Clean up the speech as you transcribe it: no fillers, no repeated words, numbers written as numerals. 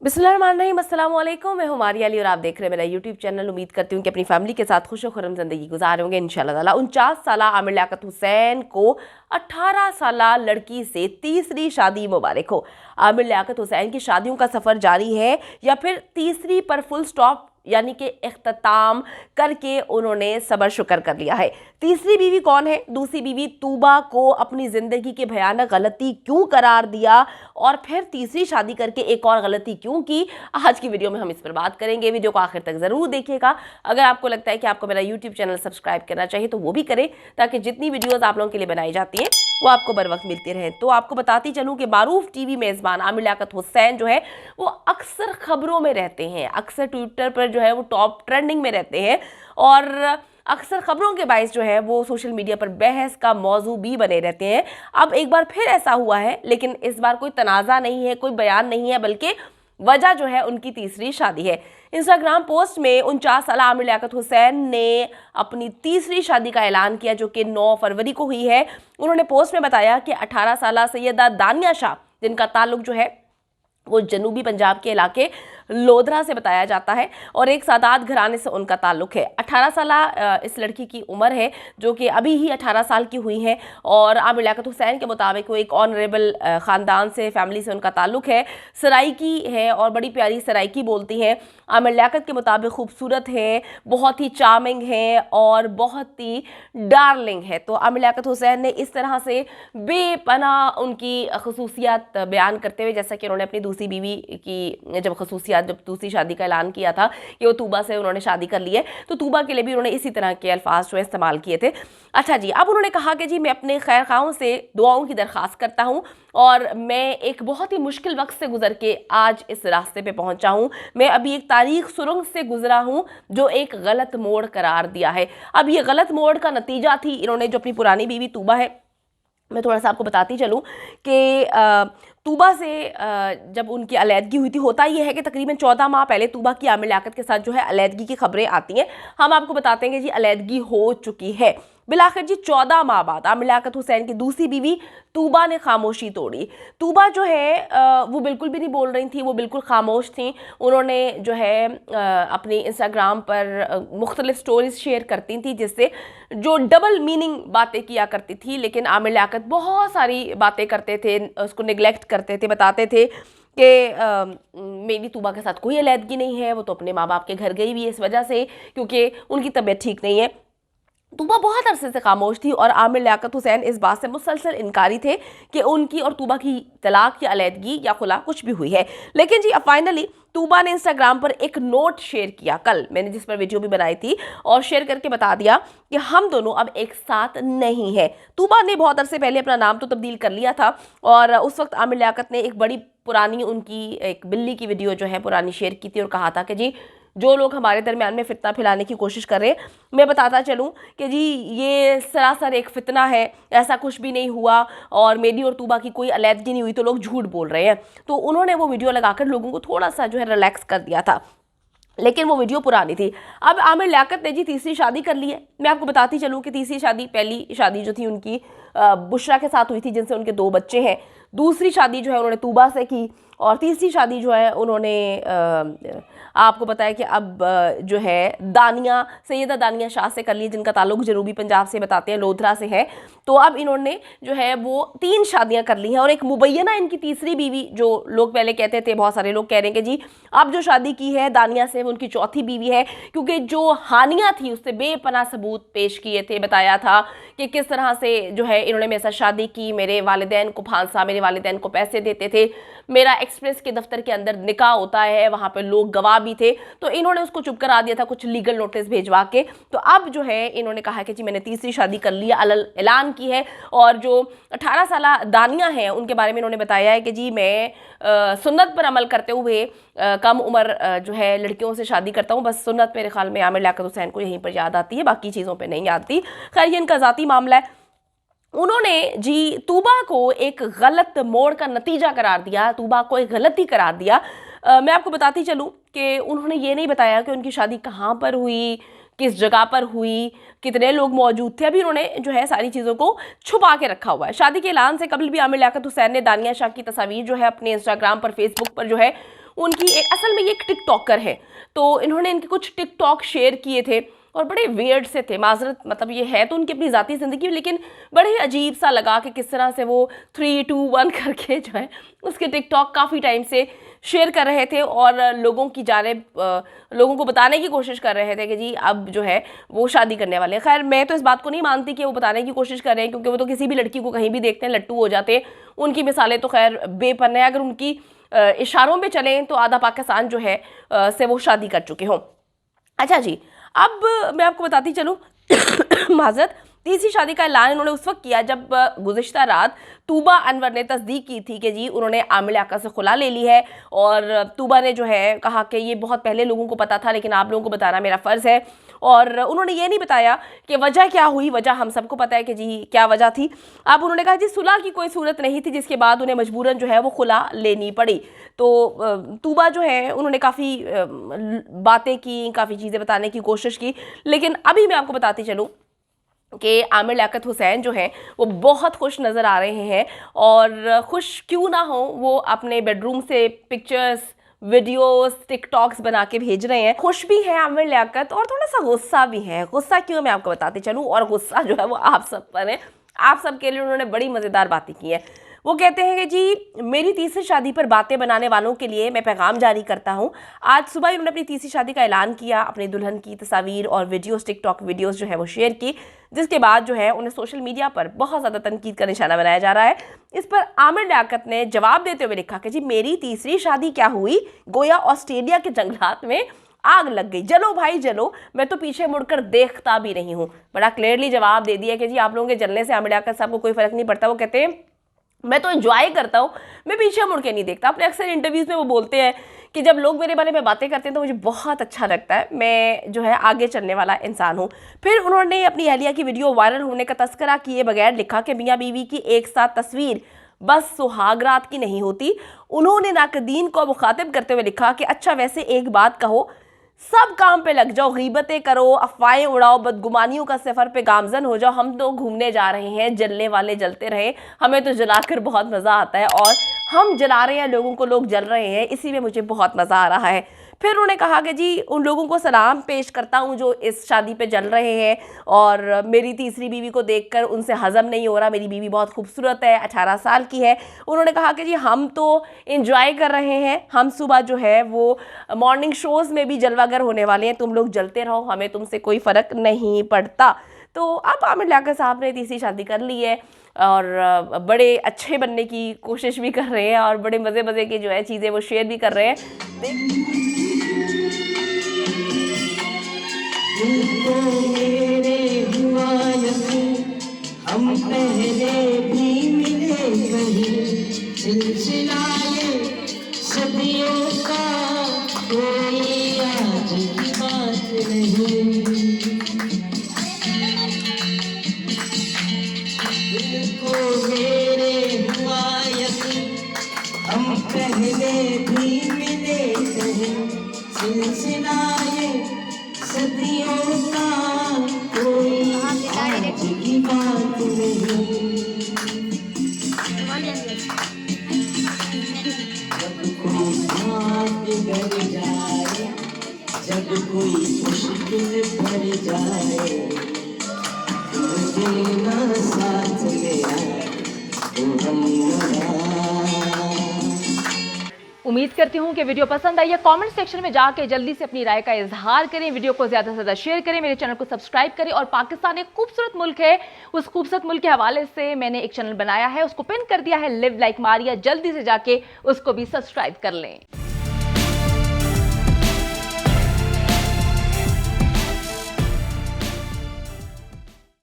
बिस्मिल्लाहिर्रहमानिर्रहीम, अस्सलाम वालेकुम। मैं हूं मारिया अली और आप देख रहे हैं मेरा यूट्यूब चैनल। उम्मीद करती हूं कि अपनी फैमिली के साथ खुश खुर्रम ज़िंदगी गुजार होंगे इंशाल्लाह ताला। 49 साल आमिर लियाकत हुसैन को 18 साल लड़की से तीसरी शादी मुबारक हो। आमिर लियाकत हुसैन की शादियों का सफ़र जारी है या फिर तीसरी पर फुल स्टॉप यानी कि इख्तिताम करके उन्होंने सबर शुक्र कर लिया है। तीसरी बीवी कौन है? दूसरी बीवी तूबा को अपनी ज़िंदगी की भयानक गलती क्यों करार दिया और फिर तीसरी शादी करके एक और गलती क्यों की? आज की वीडियो में हम इस पर बात करेंगे। वीडियो को आखिर तक ज़रूर देखिएगा। अगर आपको लगता है कि आपको मेरा यूट्यूब चैनल सब्सक्राइब करना चाहिए तो वो भी करें, ताकि जितनी वीडियोज़ आप लोगों के लिए बनाई जाती हैं वो आपको बर वक्त मिलती रहें। तो आपको बताती चलूँ कि मारूफ टीवी मेज़बान आमिर लियाकत हुसैन जो है वो अक्सर खबरों में रहते हैं, अक्सर ट्विटर पर जो है वो टॉप ट्रेंडिंग में रहते हैं और अक्सर खबरों के बायस जो है वो सोशल मीडिया पर बहस का मौजू भी बने रहते हैं। अब एक बार फिर ऐसा हुआ है, लेकिन इस बार कोई तनाज़ा नहीं है, कोई बयान नहीं है, बल्कि वजह जो है उनकी तीसरी शादी है। इंस्टाग्राम पोस्ट में 49 साल आमिर लियाकत हुसैन ने अपनी तीसरी शादी का ऐलान किया, जो कि 9 फरवरी को हुई है। उन्होंने पोस्ट में बताया कि 18 साल सैयदा दानिया शाह, जिनका ताल्लुक जो है वो जनूबी पंजाब के इलाके लोधरा से बताया जाता है और एक सादात घराने से उनका ताल्लुक है। 18 साल इस लड़की की उम्र है, जो कि अभी ही 18 साल की हुई है और आमिर लियाकत हुसैन के मुताबिक वो एक ऑनरेबल ख़ानदान से, फैमिली से उनका ताल्लुक है। सराइकी है और बड़ी प्यारी सराइकी बोलती हैं। आमिर लियाकत के मुताबिक खूबसूरत है, बहुत ही चार्मिंग है और बहुत ही डार्लिंग है। तो आमिर लियाकत हुसैन ने इस तरह से बेपनाह उनकी खसूसियात बयान करते हुए, जैसा कि उन्होंने अपनी दूसरी बीवी की जब दूसरी शादी का ऐलान किया था कि वो तूबा से उन्होंने शादी कर ली है, तो तूबा के लिए भी उन्होंने इसी तरह के अल्फाज जो है इस्तेमाल किए थे। अच्छा जी, अब उन्होंने कहा कि जी मैं अपने खैर खाओं से दुआओं की दरख्वास्त करता हूँ और मैं एक बहुत ही मुश्किल वक्त से गुजर के आज इस रास्ते पे पहुंचा हूँ। मैं अभी एक तारीख सुरंग से गुजरा हूँ जो एक गलत मोड़ करार दिया है। अब ये गलत मोड़ का नतीजा थी इन्होंने जो अपनी पुरानी बीवी तूबा है, मैं थोड़ा सा आपको बताती चलूँ कि तूबा से जब उनकी अलैदगी हुई थी, होता यह है कि तकरीबन 14 माह पहले तूबा की आमिर लियाकत के साथ जो है अलैदगी की खबरें आती हैं। हम आपको बताते हैं कि जी अलैदगी हो चुकी है। बिलाखिर जी 14 माह बाद आमिर लियाकत हुसैन की दूसरी बीवी तूबा ने खामोशी तोड़ी। तूबा जो है वो बिल्कुल भी नहीं बोल रही थी, वो बिल्कुल खामोश थी। उन्होंने जो है अपनी इंस्टाग्राम पर मुख्तलिफ स्टोरीज शेयर करती थी, जिससे जो डबल मीनिंग बातें किया करती थी, लेकिन आमिर लियाकत बहुत सारी बातें करते थे, उसको निगलेक्ट करते थे, बताते थे कि मेरी तूबा के साथ कोई अलैदगी नहीं है, वो तो अपने माँ बाप के घर गई भी है इस वजह से क्योंकि उनकी तबीयत ठीक नहीं है। तूबा बहुत अरसे से खामोश थी और आमिर लियाकत हुसैन इस बात से मुसलसल इनकारी थे कि उनकी और तूबा की तलाक या अलैदगी या खुला कुछ भी हुई है। लेकिन जी अब फाइनली तूबा ने इंस्टाग्राम पर एक नोट शेयर किया, कल मैंने जिस पर वीडियो भी बनाई थी, और शेयर करके बता दिया कि हम दोनों अब एक साथ नहीं है। तूबा ने बहुत अरसे पहले अपना नाम तो तब्दील कर लिया था और उस वक्त आमिर लियाकत ने एक बड़ी पुरानी उनकी एक बिल्ली की वीडियो जो है पुरानी शेयर की थी और कहा था कि जी जो लोग हमारे दरमियान में फितना फैलाने की कोशिश कर रहे हैं, मैं बताता चलूं कि जी ये सरासर एक फितना है, ऐसा कुछ भी नहीं हुआ और मेरी और तूबा की कोई अलैदगी नहीं हुई, तो लोग झूठ बोल रहे हैं। तो उन्होंने वो वीडियो लगाकर लोगों को थोड़ा सा जो है रिलैक्स कर दिया था, लेकिन वो वीडियो पुरानी थी। अब आमिर लियाकत ने जी तीसरी शादी कर ली है। मैं आपको बताती चलूँ कि तीसरी शादी, पहली शादी जो थी उनकी बुशरा के साथ हुई थी, जिनसे उनके 2 बच्चे हैं। दूसरी शादी जो है उन्होंने तूबा से की और तीसरी शादी जो है उन्होंने आपको बताया कि अब जो है सैयदा दानिया शाह से कर ली, जिनका ताल्लुक जनूबी पंजाब से बताते हैं लोधरा से है। तो अब इन्होंने जो है वो 3 शादियां कर ली हैं और एक मुबैना इनकी तीसरी बीवी, जो लोग पहले कहते थे, बहुत सारे लोग कह रहे हैं कि जी अब जो शादी की है दानिया से वो उनकी चौथी बीवी है, क्योंकि जो हानिया थी उससे बेपनाह सबूत पेश किए थे, बताया था कि किस तरह से जो है इन्होंने मेरे साथ शादी की, मेरे वालिदैन को फांसा, मेरे वालिदैन को पैसे देते थे, मेरा एक्सप्रेस के दफ्तर के अंदर निकाह होता है, वहाँ पे लोग गवाह भी थे, तो इन्होंने उसको चुप करा दिया था कुछ लीगल नोटिस भेजवा के। तो अब जो है इन्होंने कहा कि जी मैंने तीसरी शादी कर ली, ऐलान की है। और जो 18 साल दानिया हैं उनके बारे में इन्होंने बताया है कि जी मैं सुन्नत पर अमल करते हुए कम उम्र जो है लड़कियों से शादी करता हूँ। बस सुन्नत मेरे ख्याल में आमिर लियाकत हुसैन को यहीं पर याद आती है, बाकी चीज़ों पर नहीं आती। खैर ये इनका ज़ाती मामला है। उन्होंने जी तूबा को एक गलत मोड़ का नतीजा करार दिया, तूबा को एक गलती करार दिया। मैं आपको बताती चलूँ कि उन्होंने ये नहीं बताया कि उनकी शादी कहाँ पर हुई, किस जगह पर हुई, कितने लोग मौजूद थे। अभी उन्होंने जो है सारी चीज़ों को छुपा के रखा हुआ है। शादी के ऐलान से कबल भी आमिर लियाकत हुसैन ने दानिया शाह की तस्वीर जो है अपने इंस्टाग्राम पर, फेसबुक पर जो है उनकी असल में ये एक टिकटॉकर है, तो इन्होंने इनके कुछ टिकटॉक शेयर किए थे और बड़े वियर्ड से थे। माजरत, मतलब ये है तो उनकी अपनी ज़ाती ज़िंदगी, लेकिन बड़े ही अजीब सा लगा कि किस तरह से वो 3, 2, 1 करके जो है उसके टिकटॉक काफ़ी टाइम से शेयर कर रहे थे और लोगों की जानिब लोगों को बताने की कोशिश कर रहे थे कि जी अब जो है वो शादी करने वाले हैं। खैर मैं तो इस बात को नहीं मानती कि वो बताने की कोशिश कर रहे हैं, क्योंकि वो तो किसी भी लड़की को कहीं भी देखते हैं लट्टू हो जाते हैं। उनकी मिसालें तो खैर बेपन है, अगर उनकी इशारों में चलें तो आधा पाकिस्तान जो है से वो शादी कर चुके हों। अच्छा जी, अब मैं आपको बताती चलूँ माजरत, तीसरी शादी का ऐलान इन्होंने उस वक्त किया जब गुज़िश्ता रात तूबा अनवर ने तस्दीक की थी कि जी उन्होंने आमिर आका से खुला ले ली है। और तूबा ने जो है कहा कि ये बहुत पहले लोगों को पता था, लेकिन आप लोगों को बताना मेरा फ़र्ज़ है। और उन्होंने ये नहीं बताया कि वजह क्या हुई। वजह हम सबको पता है कि जी क्या वजह थी। अब उन्होंने कहा जी सुलह की कोई सूरत नहीं थी, जिसके बाद उन्हें मजबूरन जो है वो खुला लेनी पड़ी। तो तूबा जो है उन्होंने काफ़ी बातें की, काफ़ी चीज़ें बताने की कोशिश की, लेकिन अभी मैं आपको बताती चलूँ कि आमिर लियाकत हुसैन जो हैं वो बहुत खुश नज़र आ रहे हैं। और खुश क्यों ना हो, वो अपने बेडरूम से पिक्चर्स, वीडियोस, टिकटॉक्स बना के भेज रहे हैं। खुश भी है आमिर लियाकत और थोड़ा सा गुस्सा भी है। गुस्सा क्यों, मैं आपको बताती चलूँ, और गुस्सा जो है वो आप सब पर है। आप सब के लिए उन्होंने बड़ी मज़ेदार बातें की हैं। वो कहते हैं कि जी मेरी तीसरी शादी पर बातें बनाने वालों के लिए मैं पैगाम जारी करता हूँ। आज सुबह उन्होंने अपनी तीसरी शादी का ऐलान किया, अपनी दुल्हन की तस्वीर और वीडियोस, टिकटॉक वीडियोस जो है वो शेयर की, जिसके बाद जो है उन्हें सोशल मीडिया पर बहुत ज़्यादा तनकीद का निशाना बनाया जा रहा है। इस पर आमिर लियाकत ने जवाब देते हुए लिखा कि जी मेरी तीसरी शादी क्या हुई, गोया ऑस्ट्रेलिया के जंगलात में आग लग गई, जलो भाई जलो, मैं तो पीछे मुड़कर देखता भी नहीं हूँ। बड़ा क्लियरली जवाब दे दिया कि जी आप लोगों के जलने से आमिर लियाकत साहब को कोई फर्क नहीं पड़ता। वो कहते हैं मैं तो एंजॉय करता हूँ, मैं पीछे मुड़ के नहीं देखता। अपने अक्सर इंटरव्यूज़ में वो बोलते हैं कि जब लोग मेरे बारे में बातें करते हैं तो मुझे बहुत अच्छा लगता है, मैं जो है आगे चलने वाला इंसान हूँ। फिर उन्होंने अपनी अहलिया की वीडियो वायरल होने का तस्करा किए बगैर लिखा कि मियाँ बीवी की एक साथ तस्वीर बस सुहागरात की नहीं होती। उन्होंने नाकदीन को मुखातिब करते हुए लिखा कि अच्छा वैसे एक बात कहो, सब काम पे लग जाओ, गीबतें करो, अफवाहें उड़ाओ, बदगुमानियों का सफ़र पे गामजन हो जाओ, हम तो घूमने जा रहे हैं, जलने वाले जलते रहे, हमें तो जलाकर बहुत मज़ा आता है और हम जला रहे हैं लोगों को, लोग जल रहे हैं, इसी में मुझे बहुत मज़ा आ रहा है। फिर उन्होंने कहा कि जी उन लोगों को सलाम पेश करता हूँ जो इस शादी पे जल रहे हैं और मेरी तीसरी बीवी को देखकर उनसे हज़म नहीं हो रहा, मेरी बीवी बहुत खूबसूरत है, 18 साल की है। उन्होंने कहा कि जी हम तो इंजॉय कर रहे हैं, हम सुबह जो है वो मॉर्निंग शोज़ में भी जलवागर होने वाले हैं, तुम लोग जलते रहो, हमें तुमसे कोई फ़र्क नहीं पड़ता। तो अब आमिर लियाकत साहब ने तीसरी शादी कर ली है और बड़े अच्छे बनने की कोशिश भी कर रहे हैं और बड़े मज़े मज़े की जो है चीज़ें वो शेयर भी कर रहे हैं। हम पहले भी मिले कहीं, सिलसिलाए सदियों का कोई आज की बात नहीं। दिल को मेरे हुआ यकीन, हम पहले भी मिले कहीं, सिलसिलाए सदियों का कोई आज की बात नहीं। जब कोई जाए, जब कोई मुश्किल भर जाए, जीना साथ मेरा तो उम्मीद करती हूँ कि वीडियो पसंद आई है। कमेंट सेक्शन में जाके जल्दी से अपनी राय का इजहार करें, वीडियो को ज़्यादा से ज़्यादा शेयर करें, मेरे चैनल को सब्सक्राइब करें। और पाकिस्तान एक खूबसूरत मुल्क है, उस खूबसूरत मुल्क के हवाले से मैंने एक चैनल बनाया है, उसको पिन कर दिया है, लिव लाइक मारिया, जल्दी से जाके उसको भी सब्सक्राइब कर लें।